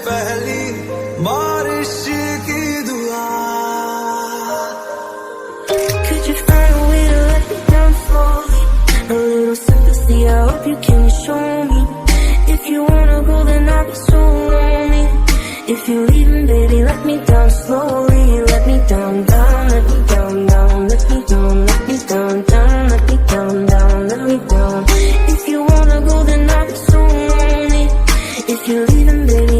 पहली बारिश की दुआ। Could you find a way to let me down slowly? A little sympathy, I hope you can show me. If you wanna go, then I'll be so lonely. If you're leaving, baby, let me down slowly. Let me down, down, let me down, down, let me down, let me down, down, let me down, down, let me down. If you wanna go, then I'll be so lonely. If you're leaving, baby,